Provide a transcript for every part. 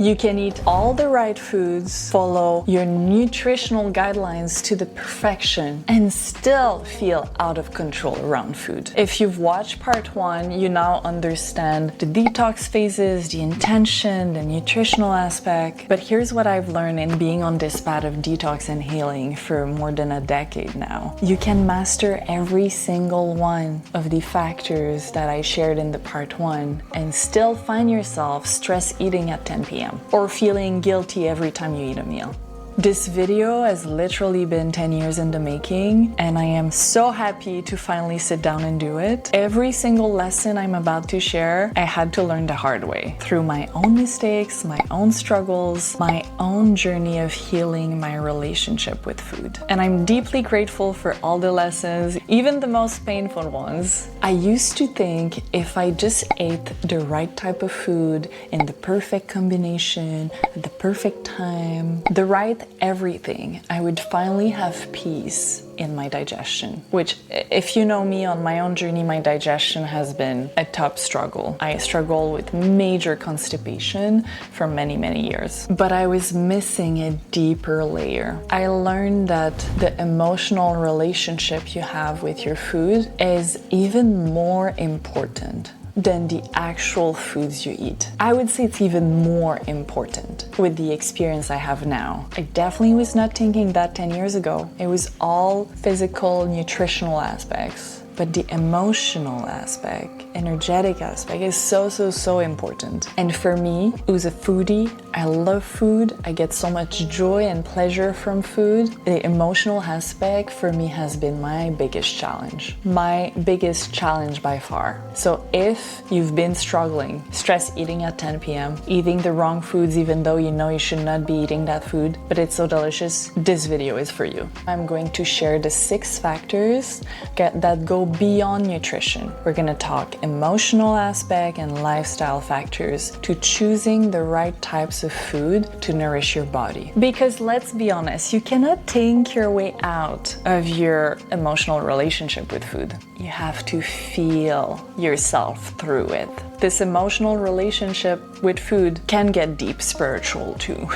You can eat all the right foods, follow your nutritional guidelines to the perfection, and still feel out of control around food. If you've watched part 1, you now understand the detox phases, the intention, the nutritional aspect. But here's what I've learned in being on this path of detox and healing for more than a decade now. You can master every single one of the factors that I shared in the part 1 and still find yourself stress eating at 10 p.m. or feeling guilty every time you eat a meal. This video has literally been 10 years in the making, and I am so happy to finally sit down and do it. Every single lesson I'm about to share, I had to learn the hard way through my own mistakes, my own struggles, my own journey of healing my relationship with food. And I'm deeply grateful for all the lessons, even the most painful ones. I used to think if I just ate the right type of food in the perfect combination, at the perfect time, the right everything, I would finally have peace in my digestion, which, if you know me on my own journey, my digestion has been a top struggle. I struggle with major constipation for many, many years, but I was missing a deeper layer. I learned that the emotional relationship you have with your food is even more important than the actual foods you eat. I would say it's even more important with the experience I have now. I definitely was not thinking that 10 years ago. It was all physical, nutritional aspects. But the emotional aspect, energetic aspect is so important. And for me, who's a foodie, I love food. I get so much joy and pleasure from food. The emotional aspect for me has been my biggest challenge. My biggest challenge by far. So if you've been struggling, stress eating at 10 p.m., eating the wrong foods even though you know you should not be eating that food, but it's so delicious, this video is for you. I'm going to share the 6 factors that go beyond nutrition. We're gonna talk emotional aspect and lifestyle factors to choosing the right types of food to nourish your body. Because let's be honest, you cannot think your way out of your emotional relationship with food. You have to feel yourself through it. This emotional relationship with food can get deep spiritual too.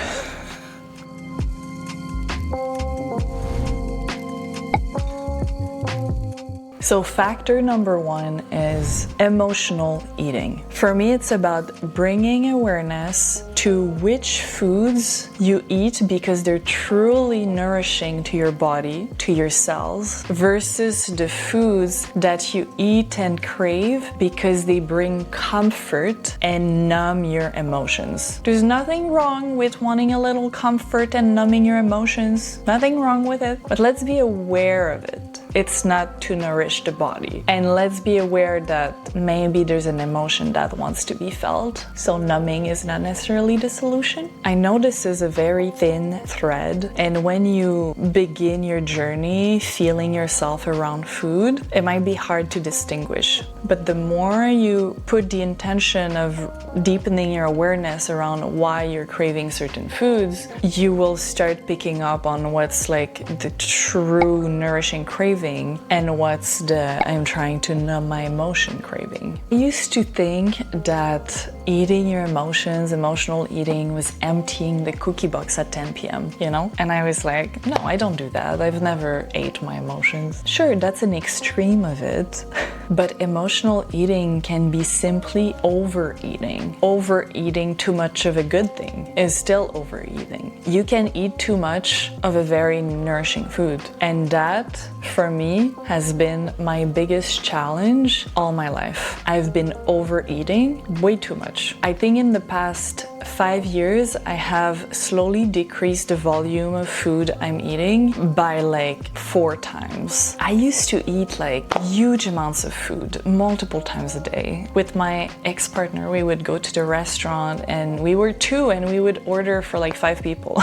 So factor number 1 is emotional eating. For me, it's about bringing awareness to which foods you eat because they're truly nourishing to your body, to your cells, versus the foods that you eat and crave because they bring comfort and numb your emotions. There's nothing wrong with wanting a little comfort and numbing your emotions. Nothing wrong with it. But let's be aware of it. It's not to nourish the body. And let's be aware that maybe there's an emotion that wants to be felt. So numbing is not necessarily the solution. I know this is a very thin thread. And when you begin your journey feeling yourself around food, it might be hard to distinguish. But the more you put the intention of deepening your awareness around why you're craving certain foods, you will start picking up on what's like the true nourishing craving and what's the I'm trying to numb my emotion craving. I used to think that eating your emotions, emotional eating, was emptying the cookie box at 10 p.m., you know? And I was like, no, I don't do that. I've never ate my emotions. Sure, that's an extreme of it, but emotional eating can be simply overeating. Overeating too much of a good thing is still overeating. You can eat too much of a very nourishing food, and that, for me, has been my biggest challenge all my life. I've been overeating way too much. I think in the past 5 years, I have slowly decreased the volume of food I'm eating by like 4 times. I used to eat like huge amounts of food multiple times a day. With my ex-partner, we would go to the restaurant and we were 2 and we would order for like 5 people.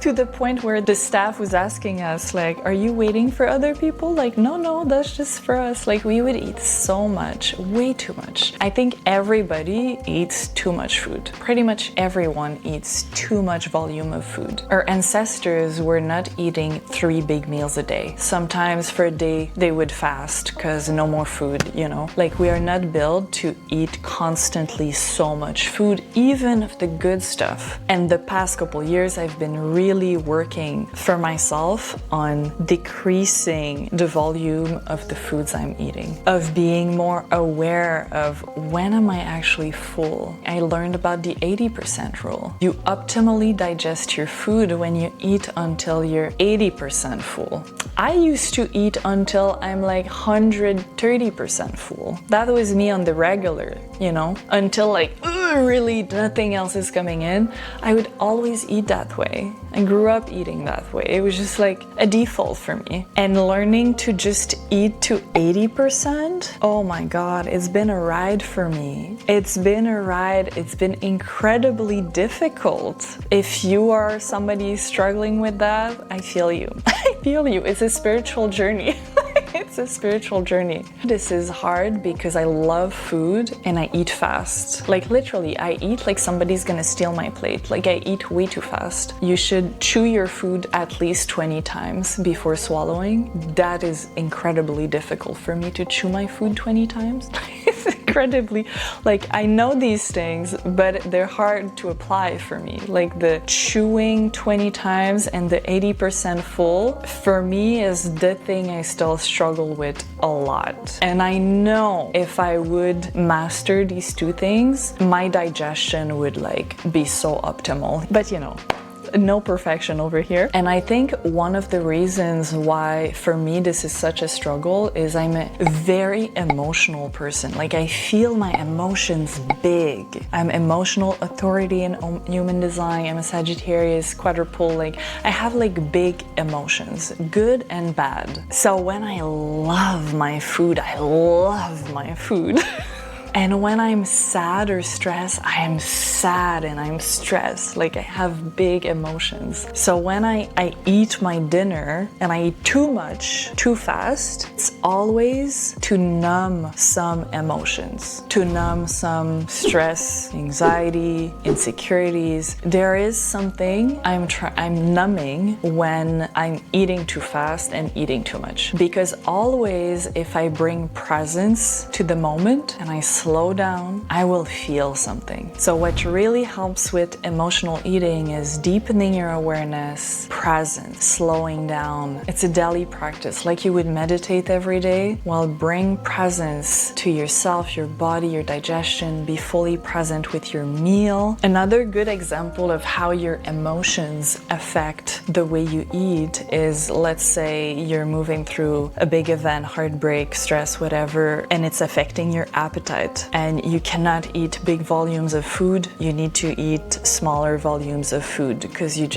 To the point where the staff was asking us, like, are you waiting for other people? Like, no, that's just for us. Like, we would eat so much, way too much. I think everybody eats too much food. Pretty much everyone eats too much volume of food. Our ancestors were not eating 3 big meals a day. Sometimes for a day they would fast because no more food, you know. Like, we are not built to eat constantly so much food, even of the good stuff. And the past couple years I've been really working for myself on decreasing the volume of the foods I'm eating, of being more aware of when am I actually full. I learned about the 80% rule. You optimally digest your food when you eat until you're 80% full. I used to eat until I'm like 130% full. That was me on the regular, you know, until like really nothing else is coming in. I would always eat that way. I grew up eating that way. It was just like a default for me. And learning to just eat to 80%, oh my God, it's been a ride for me. It's been a ride. It's been incredibly difficult. If you are somebody struggling with that, I feel you. I feel you. It's a spiritual journey. It's a spiritual journey. This is hard because I love food and I eat fast. Like literally, I eat like somebody's gonna steal my plate. Like I eat way too fast. You should chew your food at least 20 times before swallowing. That is incredibly difficult for me to chew my food 20 times. It's incredibly, like I know these things, but they're hard to apply for me. Like the chewing 20 times and the 80% full, for me is the thing I still struggle with a lot. And I know if I would master these two things, my digestion would like be so optimal. But you know, no perfection over here. And I think one of the reasons why for me this is such a struggle is I'm a very emotional person. Like I feel my emotions big. I'm emotional authority in human design. I'm a Sagittarius, quadruple. Like I have like big emotions, good and bad. So when I love my food, I love my food. And when I'm sad or stressed, I am sad and I'm stressed. Like I have big emotions. So when I eat my dinner and I eat too much, too fast, it's always to numb some emotions, to numb some stress, anxiety, insecurities. There is something I'm numbing when I'm eating too fast and eating too much. Because always if I bring presence to the moment and I slow down, I will feel something. So what really helps with emotional eating is deepening your awareness, presence, slowing down. It's a daily practice, like you would meditate every day. Well, bring presence to yourself, your body, your digestion, be fully present with your meal. Another good example of how your emotions affect the way you eat is, let's say you're moving through a big event, heartbreak, stress, whatever, and it's affecting your appetite. And you cannot eat big volumes of food. You need to eat smaller volumes of food because you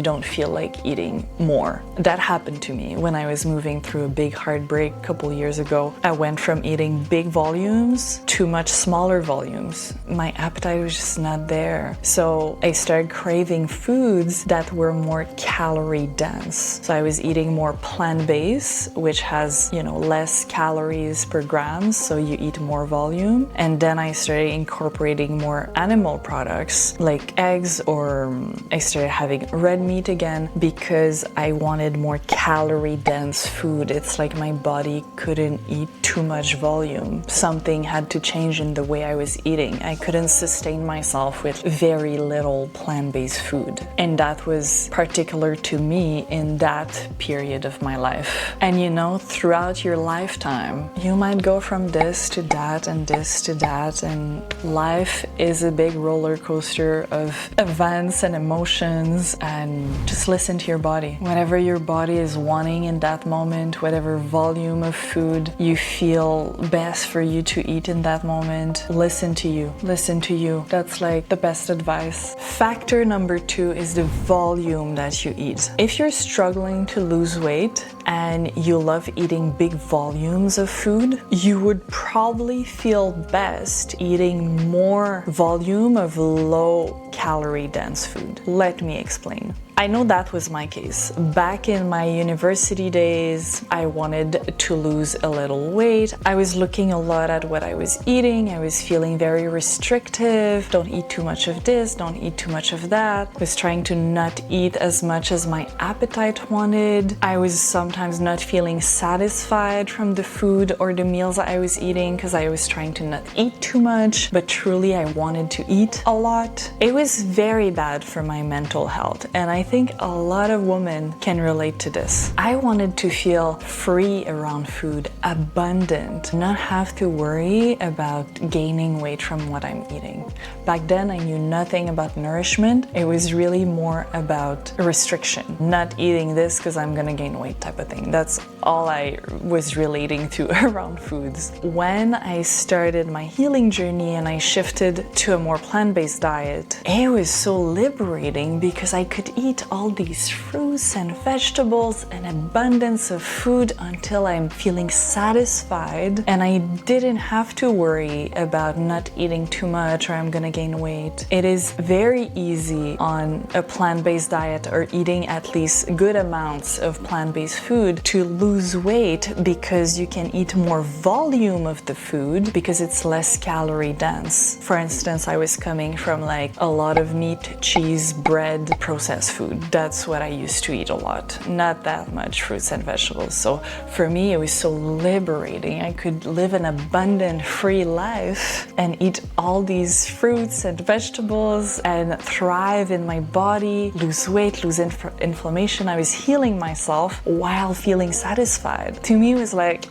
don't feel like eating more. That happened to me when I was moving through a big heartbreak a couple years ago. I went from eating big volumes to much smaller volumes. My appetite was just not there. So I started craving foods that were more calorie dense. So I was eating more plant-based, which has, less calories per gram. So you eat more volume. And then I started incorporating more animal products like eggs, or I started having red meat again because I wanted more calorie dense food. It's like my body couldn't eat too much volume. Something had to change in the way I was eating. I couldn't sustain myself with very little plant-based food. And that was particular to me in that period of my life. And throughout your lifetime, you might go from this to that and this to that, and life is a big roller coaster of events and emotions, and just listen to your body. Whatever your body is wanting in that moment, whatever volume of food you feel best for you to eat in that moment, listen to you. Listen to you. That's like the best advice. Factor number 2 is the volume that you eat. If you're struggling to lose weight and you love eating big volumes of food, you would probably feel best eating more volume of low calorie dense food. Let me explain. I know that was my case. Back in my university days, I wanted to lose a little weight. I was looking a lot at what I was eating. I was feeling very restrictive. Don't eat too much of this, don't eat too much of that. I was trying to not eat as much as my appetite wanted. I was sometimes not feeling satisfied from the food or the meals I was eating because I was trying to not eat too much, but truly I wanted to eat a lot. It was very bad for my mental health, and I think a lot of women can relate to this. I wanted to feel free around food, abundant, not have to worry about gaining weight from what I'm eating. Back then, I knew nothing about nourishment. It was really more about restriction, not eating this because I'm gonna gain weight type of thing. That's all I was relating to around foods. When I started my healing journey and I shifted to a more plant-based diet, it was so liberating because I could eat all these fruits and vegetables and abundance of food until I'm feeling satisfied, and I didn't have to worry about not eating too much or I'm gonna gain weight. It is very easy on a plant-based diet or eating at least good amounts of plant-based food to lose weight because you can eat more volume of the food because it's less calorie dense. For instance, I was coming from like a lot of meat, cheese, bread, processed food. That's what I used to eat a lot, not that much fruits and vegetables. So for me, it was so liberating. I could live an abundant, free life and eat all these fruits and vegetables and thrive in my body, lose weight, lose inflammation. I was healing myself while feeling satisfied. To me, it was like,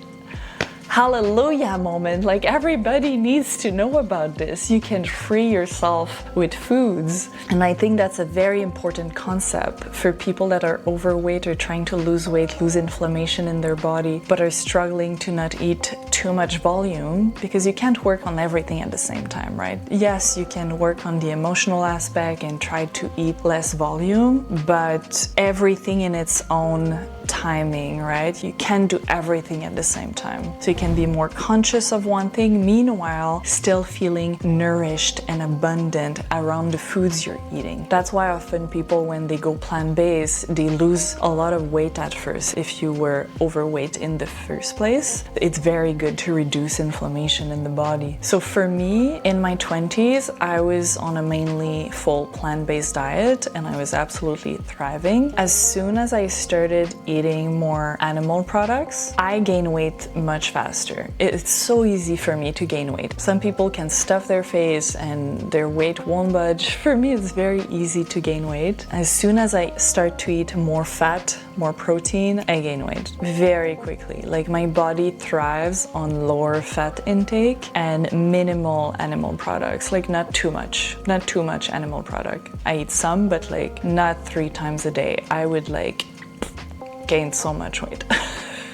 hallelujah moment. Like, everybody needs to know about this. You can free yourself with foods. And I think that's a very important concept for people that are overweight or trying to lose weight, lose inflammation in their body, but are struggling to not eat too much volume, because you can't work on everything at the same time, right? Yes, you can work on the emotional aspect and try to eat less volume, but everything in its own timing, right? You can't do everything at the same time. So you can be more conscious of one thing, meanwhile still feeling nourished and abundant around the foods you're eating. That's why often people, when they go plant-based, they lose a lot of weight at first. If you were overweight in the first place, it's very good to reduce inflammation in the body. So for me, in my 20s, I was on a mainly full plant-based diet and I was absolutely thriving. As soon as I started eating more animal products, I gained weight much faster. It's so easy for me to gain weight. Some people can stuff their face and their weight won't budge. For me, it's very easy to gain weight. As soon as I start to eat more fat, more protein, I gain weight very quickly. Like, my body thrives on lower fat intake and minimal animal products, like not too much animal product. I eat some, but like not 3 times a day. I would like gain so much weight.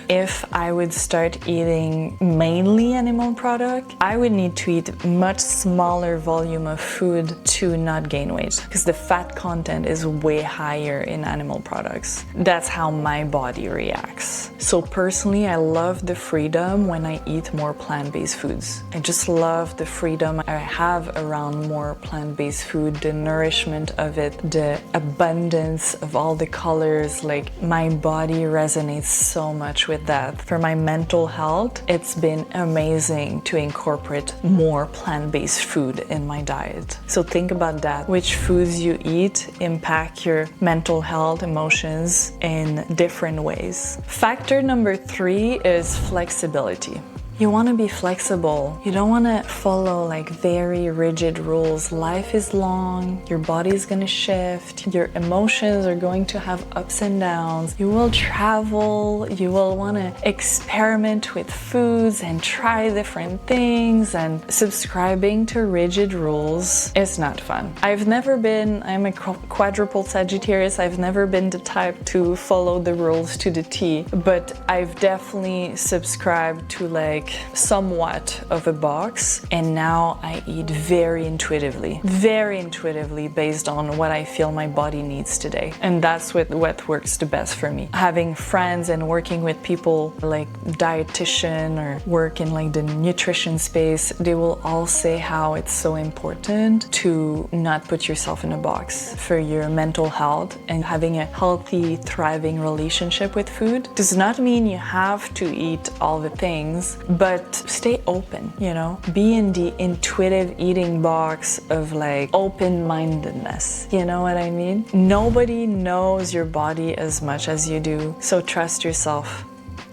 If I would start eating mainly animal product, I would need to eat much smaller volume of food to not gain weight, because the fat content is way higher in animal products. That's how my body reacts. So personally, I love the freedom when I eat more plant-based foods. I just love the freedom I have around more plant-based food, the nourishment of it, the abundance of all the colors. Like, my body resonates so much with that. For my mental health, it's been amazing to incorporate more plant-based food in my diet. So think about that. Which foods you eat impact your mental health, emotions in different ways. Factor number 3 is flexibility. You want to be flexible. You don't want to follow like very rigid rules. Life is long. Your body is going to shift. Your emotions are going to have ups and downs. You will travel. You will want to experiment with foods and try different things. And subscribing to rigid rules is not fun. I'm a quadruple Sagittarius. I've never been the type to follow the rules to the T, but I've definitely subscribed to like like somewhat of a box, and now I eat very intuitively based on what I feel my body needs today. And that's what works the best for me. Having friends and working with people like dietitian or work in like the nutrition space, they will all say how it's so important to not put yourself in a box for your mental health, and having a healthy, thriving relationship with food does not mean you have to eat all the things, but stay open, you know? Be in the intuitive eating box of like open-mindedness, you know what I mean? Nobody knows your body as much as you do, so trust yourself.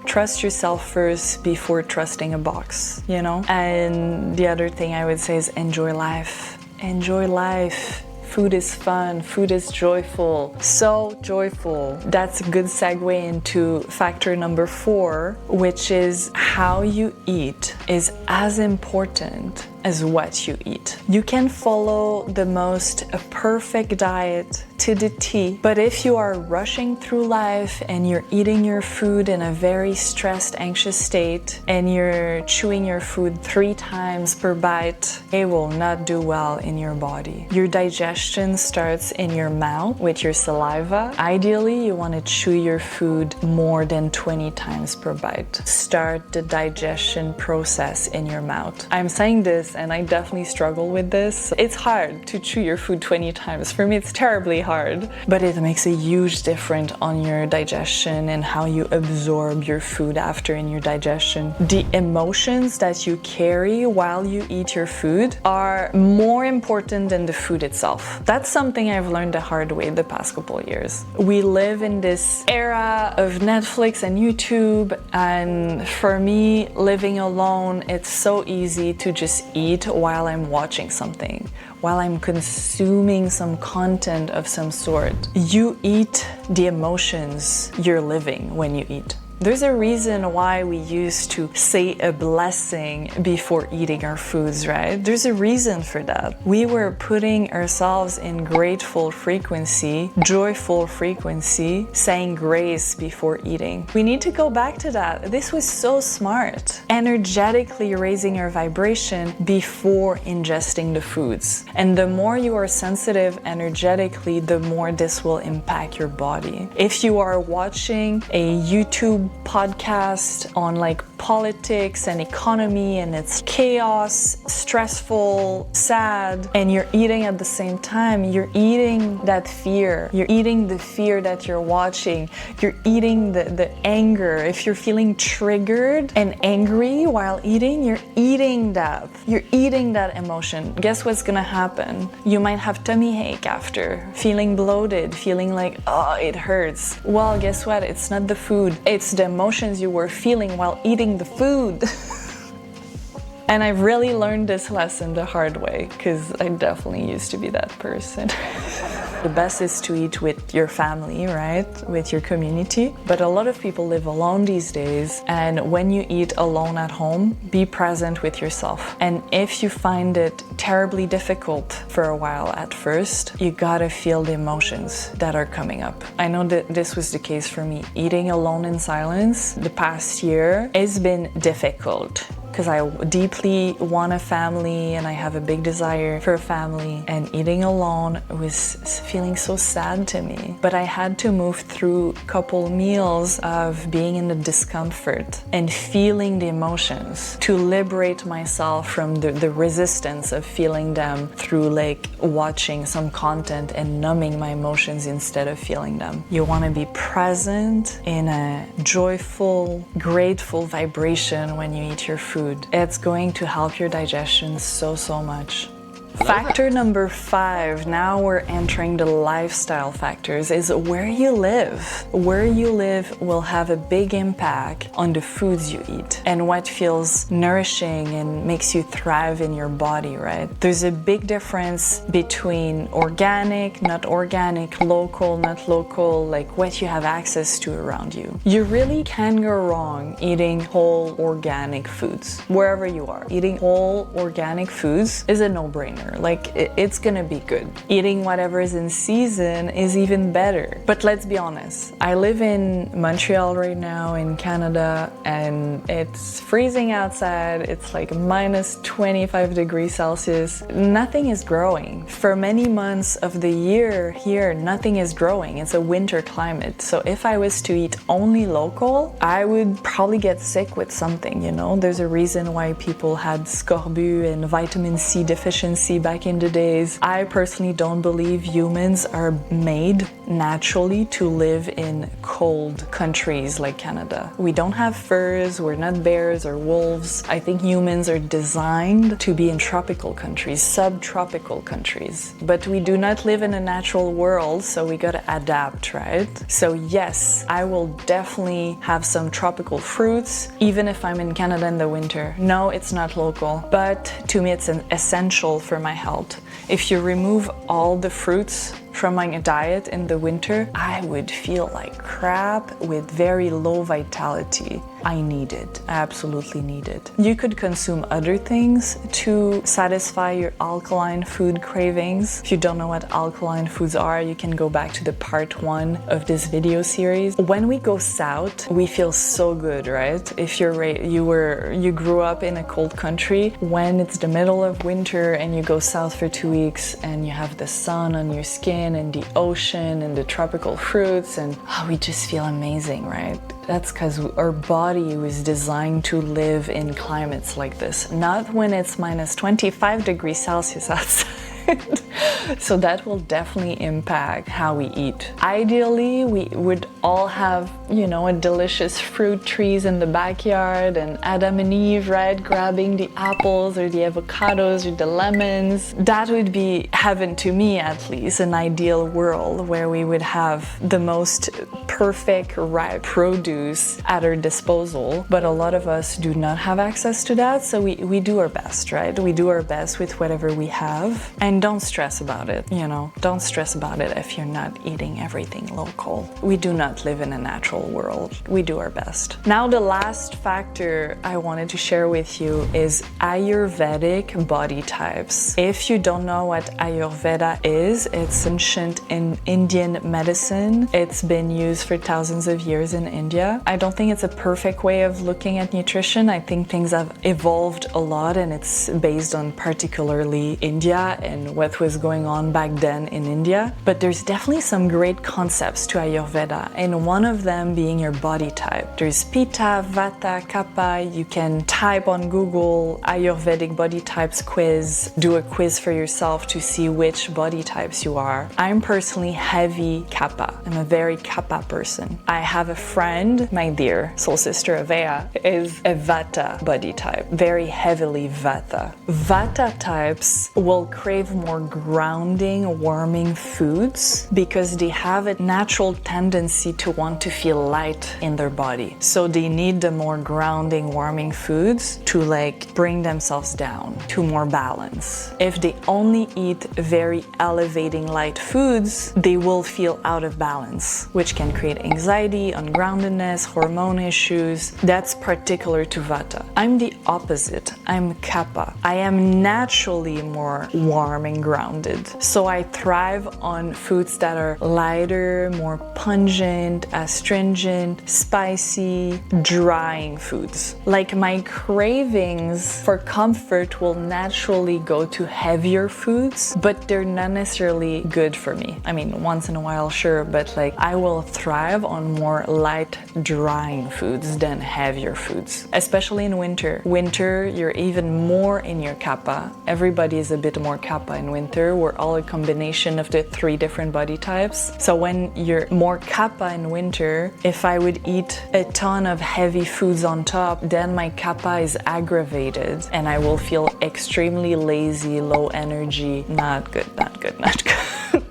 Trust yourself first before trusting a box, you know? And the other thing I would say is enjoy life. Enjoy life. Food is fun, food is joyful, so joyful. That's a good segue into factor number 4, which is how you eat is as important as what you eat. You can follow the most perfect diet to the T, but if you are rushing through life and you're eating your food in a very stressed, anxious state, and you're chewing your food 3 times per bite, it will not do well in your body. Your digestion starts in your mouth with your saliva. Ideally, you want to chew your food more than 20 times per bite. Start the digestion process in your mouth. I'm saying this and I definitely struggle with this. It's hard to chew your food 20 times. For me, it's terribly hard, but it makes a huge difference on your digestion and how you absorb your food after in your digestion. The emotions that you carry while you eat your food are more important than the food itself. That's something I've learned the hard way the past couple of years. We live in this era of Netflix and YouTube, and for me, living alone, it's so easy to just eat while I'm watching something, while I'm consuming some content of some sort. You eat the emotions you're living when you eat. There's a reason why we used to say a blessing before eating our foods, right? There's a reason for that. We were putting ourselves in grateful frequency, joyful frequency, saying grace before eating. We need to go back to that. This was so smart. Energetically raising our vibration before ingesting the foods. And the more you are sensitive energetically, the more this will impact your body. If you are watching a YouTube podcast on like politics and economy and it's chaos, stressful, sad, and you're eating at the same time, you're eating that fear. You're eating the fear that you're watching. You're eating the anger. If you're feeling triggered and angry while eating, you're eating that. You're eating that emotion. Guess what's gonna happen? You might have tummy ache after, feeling bloated, feeling like, oh, it hurts. Well, guess what? It's not the food. It's the emotions you were feeling while eating the food. And I've really learned this lesson the hard way, because I definitely used to be that person. The best is to eat with your family, right? With your community. But a lot of people live alone these days. And when you eat alone at home, be present with yourself. And if you find it terribly difficult for a while at first, you gotta feel the emotions that are coming up. I know that this was the case for me. Eating alone in silence the past year has been difficult, because I deeply want a family and I have a big desire for a family, and eating alone was feeling so sad to me. But I had to move through a couple meals of being in the discomfort and feeling the emotions to liberate myself from the resistance of feeling them through like watching some content and numbing my emotions instead of feeling them. You want to be present in a joyful, grateful vibration when you eat your food. It's going to help your digestion so much. Factor number 5, now we're entering the lifestyle factors, is where you live. Where you live will have a big impact on the foods you eat and what feels nourishing and makes you thrive in your body, right? There's a big difference between organic, not organic, local, not local, like what you have access to around you. You really can go wrong eating whole organic foods. Wherever you are, eating whole organic foods is a no-brainer. summer. Like, it's gonna be good. Eating whatever is in season is even better. But let's be honest, I live in Montreal right now in Canada, and it's freezing outside. It's like minus 25 degrees Celsius. Nothing is growing. For many months of the year here, nothing is growing. It's a winter climate. So if I was to eat only local, I would probably get sick with something, you know? There's a reason why people had scorbut and vitamin C deficiency back in the days. I personally don't believe humans are made naturally to live in cold countries like Canada. We don't have furs, we're not bears or wolves. I think humans are designed to be in tropical countries, subtropical countries. But we do not live in a natural world, so we gotta adapt, right? So yes, I will definitely have some tropical fruits, even if I'm in Canada in the winter. No, it's not local, but to me it's an essential for my health. If you remove all the fruits from my diet in the winter, I would feel like crap with very low vitality. I need it. I absolutely need it. You could consume other things to satisfy your alkaline food cravings. If you don't know what alkaline foods are, you can go back to the part 1 of this video series. When we go south, we feel so good, right? If you grew up in a cold country, when it's the middle of winter and you go south for 2 weeks and you have the sun on your skin and the ocean and the tropical fruits, and we just feel amazing, right? That's because our body was designed to live in climates like this, not when it's minus 25 degrees Celsius outside. So that will definitely impact how we eat. Ideally, we would all have, you know, a delicious fruit trees in the backyard, and Adam and Eve, right, grabbing the apples or the avocados or the lemons. That would be heaven to me, at least, an ideal world where we would have the most perfect ripe produce at our disposal. But a lot of us do not have access to that, so we do our best, right? We do our best with whatever we have. And don't stress about it, you know, don't stress about it if you're not eating everything local. We do not live in a natural world. We do our best. Now, the last factor I wanted to share with you is Ayurvedic body types. If you don't know what Ayurveda is, it's ancient in Indian medicine. It's been used for thousands of years in India. I don't think it's a perfect way of looking at nutrition. I think things have evolved a lot, and it's based on particularly India and what was going on back then in India. But there's definitely some great concepts to Ayurveda, and one of them being your body type. There's Pitta, Vata, Kapha. You can type on Google Ayurvedic body types quiz, do a quiz for yourself to see which body types you are. I'm personally heavy Kapha. I'm a very Kapha person. I have a friend, my dear soul sister Avea, is a Vata body type, very heavily Vata. Vata types will crave more grounding, warming foods because they have a natural tendency to want to feel light in their body. So they need the more grounding, warming foods to like bring themselves down to more balance. If they only eat very elevating light foods, they will feel out of balance, which can create anxiety, ungroundedness, hormone issues. That's particular to Vata. I'm the opposite. I'm Kapha. I am naturally more warm and grounded. So I thrive on foods that are lighter, more pungent, astringent, spicy, drying foods. Like my cravings for comfort will naturally go to heavier foods, but they're not necessarily good for me. I mean, once in a while, sure, but like I will thrive on more light, drying foods than heavier foods, especially in winter. Winter, you're even more in your Kapha. Everybody is a bit more Kapha in winter. We're all a combination of the 3 different body types. So when you're more Kapha in winter, if I would eat a ton of heavy foods on top, then my Kapha is aggravated and I will feel extremely lazy, low energy. Not good, not good, not good.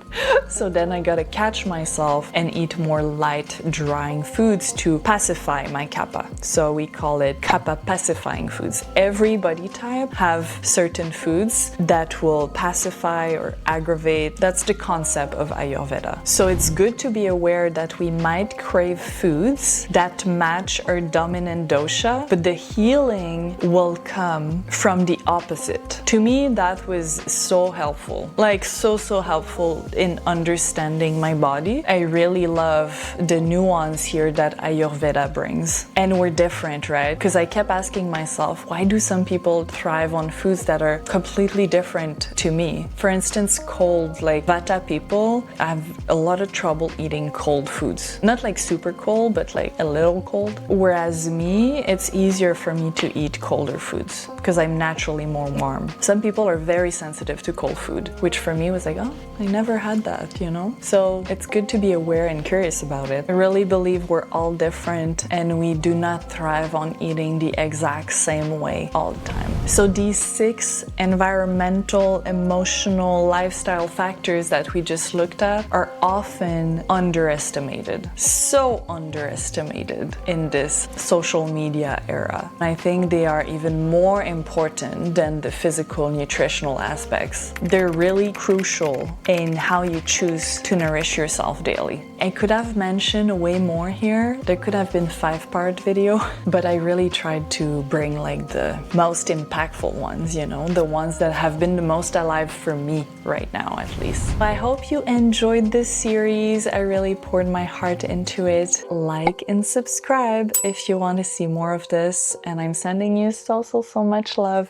So then I gotta catch myself and eat more light, drying foods to pacify my kappa. So we call it kappa pacifying foods. Every body type have certain foods that will pacify or aggravate. That's the concept of Ayurveda. So it's good to be aware that we might crave foods that match our dominant dosha, but the healing will come from the opposite. To me, that was so helpful. Like so helpful in understanding my body. I really love the nuance here that Ayurveda brings. And we're different, right? Because I kept asking myself, why do some people thrive on foods that are completely different to me? For instance, cold, like Vata people have a lot of trouble eating cold foods. Not like super cold, but like a little cold. Whereas me, it's easier for me to eat colder foods because I'm naturally more warm. Some people are very sensitive to cold food, which for me was like, oh, I never had that, you know? So it's good to be aware and curious about it. I really believe we're all different and we do not thrive on eating the exact same way all the time. So these 6 environmental, emotional, lifestyle factors that we just looked at are often underestimated. So underestimated in this social media era. I think they are even more important than the physical, nutritional aspects. They're really crucial in how you choose to nourish yourself daily. I could have mentioned way more here. There could have been 5-part video, but I really tried to bring like the most impactful ones, you know, the ones that have been the most alive for me right now, at least. I hope you enjoyed this series. I really poured my heart into it. Like and subscribe if you want to see more of this, and I'm sending you so much love.